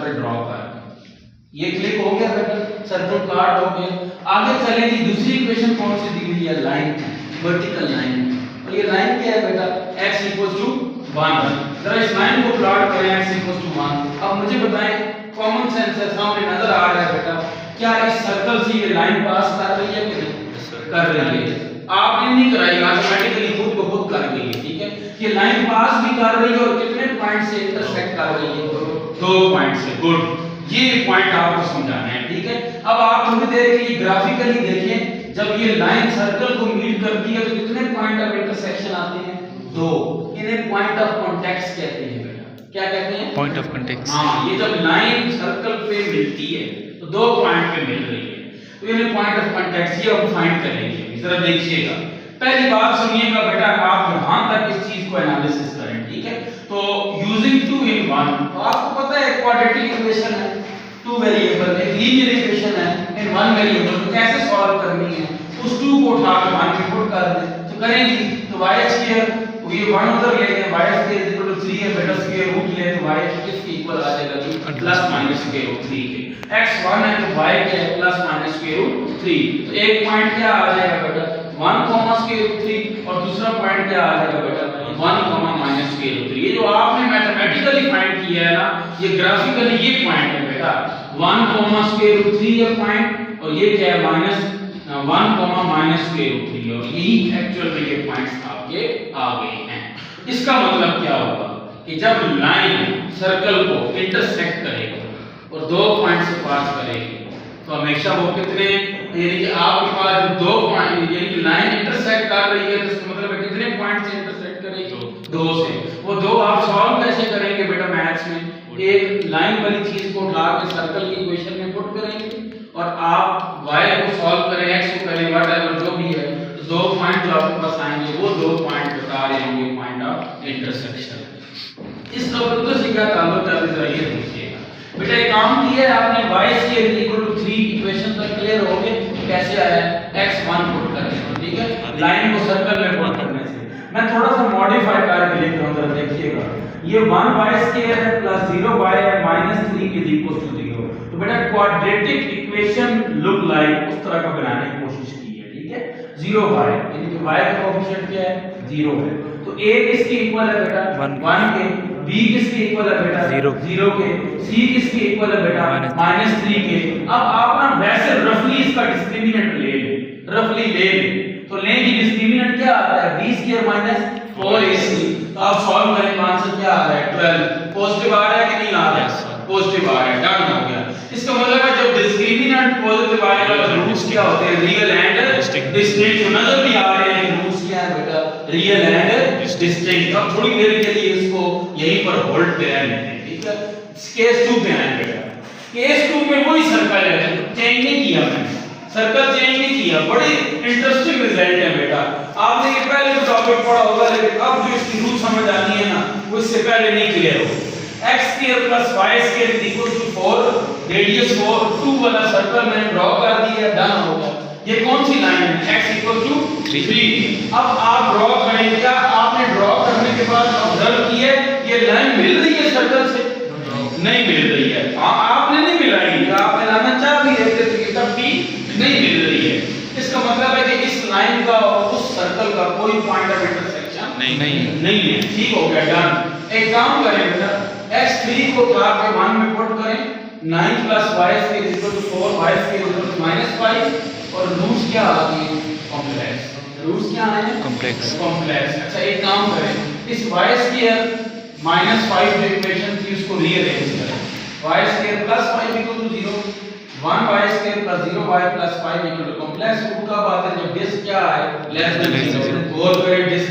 Circle draw कर। ये click हो गया बेटा, सर्कल काट हो गया। आगे चलेंगे, दूसरी इक्वेशन कौन सी दी हुई है? Line, vertical line. और ये लाइन क्या है बेटा? x = 1। जरा इस लाइन को प्लॉट करें x = 1। अब मुझे बताएं, कॉमन सेंस है, सामने नजर आ रहा है बेटा, क्या इस सर्कल से ये लाइन पास कर रही है कि नहीं कर रही है? आपने नहीं कराई, ऑटोमेटिकली खुद को खुद कर गई है, ठीक है। ये लाइन पास भी कर रही है और कितने पॉइंट से इंटरसेक्ट कर रही है? 2 पॉइंट से। गुड, ये पॉइंट आपको समझाना है, ठीक है। अब आप थोड़ी देर के लिए ग्राफिकली देखें, जब ये लाइन सर्कल को मीट करती है तो कितने पॉइंट ऑफ इंटरसेक्शन आते हैं? 2। इन्हें पॉइंट ऑफ कांटेक्ट कहते हैं बेटा। क्या कहते हैं? Point of contact. हाँ, ये जब लाइन सर्कल पे मिलती है तो 2 पॉइंट पे मिल रही है, तो इन्हें पॉइंट ऑफ कांटेक्ट ये हम फाइंड करेंगे। जरा देखिएगा, पहली बात सुनिएगा बेटा, आप यहां तक इस चीज को एनालिसिस करें, ठीक है। तो यूजिंग 2 in 1, तो आपको पता है क्वाड्रेटिक इक्वेशन है, 2 वेरिएबल, एक लीनियर इक्वेशन है इन 1 वेरिएबल, तो कैसे सॉल्व करनी है? उस 2 को उठा के 1 में पुट कर दें तो करेंगे। तो y2, ये 1 उधर ले लें, y2 3 है बेटा, स्क्वायर रूट ले तो y इसके इक्वल आ जाएगा जी प्लस माइनस स्क्वायर रूट 3 के। x 1 है तो y क्या है? Plus minus square root 3। तो एक पॉइंट क्या आ जाएगा बेटा? 1 स्क्वायर रूट 3, और दूसरा पॉइंट क्या आ जाएगा बेटा? 1 माइनस स्क्वायर रूट 3। ये जो आपने मैथमेटिकली फाइंड किया है ना, ये ग्राफिकली ये पॉइंट है बेटा, 1 स्क्वायर रूट 3 है पॉइंट, और ये क्या है? माइनस 1 माइनस स्क्वायर रूट 3, और यही एक्चुअल में ये पॉइंट्स आपके आ गए हैं। इसका मतलब क्या होगा कि जब लाइन सर्कल को इंटरसेक्ट करेगी और 2 पॉइंट से पास करेगी तो हमेशा वो कितने, यानी कि आपके पास जो 2 पॉइंट, यानी कि लाइन इंटरसेक्ट कर रही है तो इसका मतलब है कितने पॉइंट से इंटरसेक्ट करेगी? 2 से। वो 2 आप सॉल्व कैसे करेंगे बेटा मैथ्स में? एक लाइन वाली चीज को उठा के सर्कल की इक्वेशन में पुट करेंगे और आप y को सॉल्व करें, x को करें, व्हाटएवर जो भी है, तो 2 पॉइंट जो आपके पास आएंगे वो 2 पॉइंट बता रहे होंगे पॉइंट ऑफ इंटरसेक्शन। इस टॉपिक से क्या ताल्लुक है जरा ये देखिएगा बेटा। एक काम किया है आपने, y2 = 3 इक्वेशन तक क्लियर हो गए, कैसे आया है? x1 पुट करके, ठीक है, लाइन को सर्कल में पुट करने से। मैं थोड़ा सा मॉडिफाई करके लिख रहा हूं, जरा देखिएगा। ये 1y² है प्लस 0y है माइनस 3 = 0। तो बेटा क्वाड्रेटिक इक्वेशन लुक लाइक उस तरह का बनाने की कोशिश की है, ठीक है। 0y, यानी कि y का कोएफिशिएंट क्या है? 0 है। तो a किसके इक्वल है बेटा? 1 के। b किसके इक्वल है बेटा? 0 के। c किसके इक्वल है बेटा? -3 के। अब आप ना वैसे रफली इसका डिस्क्रिमिनेंट ले लें, रफली ले लें, तो लेंगे डिस्क्रिमिनेंट क्या आता है? b² - 4ac। तो आप सॉल्व करें, आंसर क्या आ रहा है? 12। पॉजिटिव आ रहा है कि नहीं आ रहा है? पॉजिटिव आ रहा है, डन हो गया। इसका मतलब है जब डिस्क्रिमिनेंट पॉजिटिव आएगा तो रूट्स क्या होते हैं? Real and distinct. जो नजर भी आ रहे हैं रूट्स क्या है बेटा? Real and distinct. अब थोड़ी देर के लिए इसको यहीं पर होल्ड पे रहने दें, ठीक है। केस 2 पे आए बेटा। केस 2 में वही सर्कल है, चेंज नहीं किया मैंने, सर्कल चेंज नहीं किया। बड़ी इंटरेस्टिंग रिजल्ट है बेटा। आपने ये पहले तो टॉपिक पढ़ा होगा, लेकिन अब जो इसकी रूट समझ आनी है ना, वो इससे पहले नहीं क्लियर हो। x² + y² = 4, रेडियस 4, 2 वाला सर्कल मैंने ड्रॉ कर दिया, डन हो गया। ये कौन सी लाइन है? x = 3। अब आप ड्रॉ करें, क्या आपने ड्रॉ करने के बाद ऑब्जर्व किया ये लाइन मिल रही है सर्कल से? नहीं मिल रही है। आपने नहीं मिलाई, आपने लाना चाह भी है तब भी नहीं मिल रही है। इसका मतलब है कि इस लाइन का और उस सर्कल का कोई पॉइंट ऑफ इंटरसेक्शन नहीं है। ठीक हो गया, डन। एक काम करें बेटा, x3 को उठा के 1 में पुट करें, 9 + y² = 4, y² = -5, और रूट्स क्या आ गए? कॉम्प्लेक्स। रूट्स क्या आए हैं? कॉम्प्लेक्स। अच्छा एक काम करें, इस y² -5 जो इक्वेशन थी उसको रीअरेंज करें। y² + 5 = 0, 1y² + 0y + 5 = complex root का बात है जब बेस क्या है? Less than 0। और फिर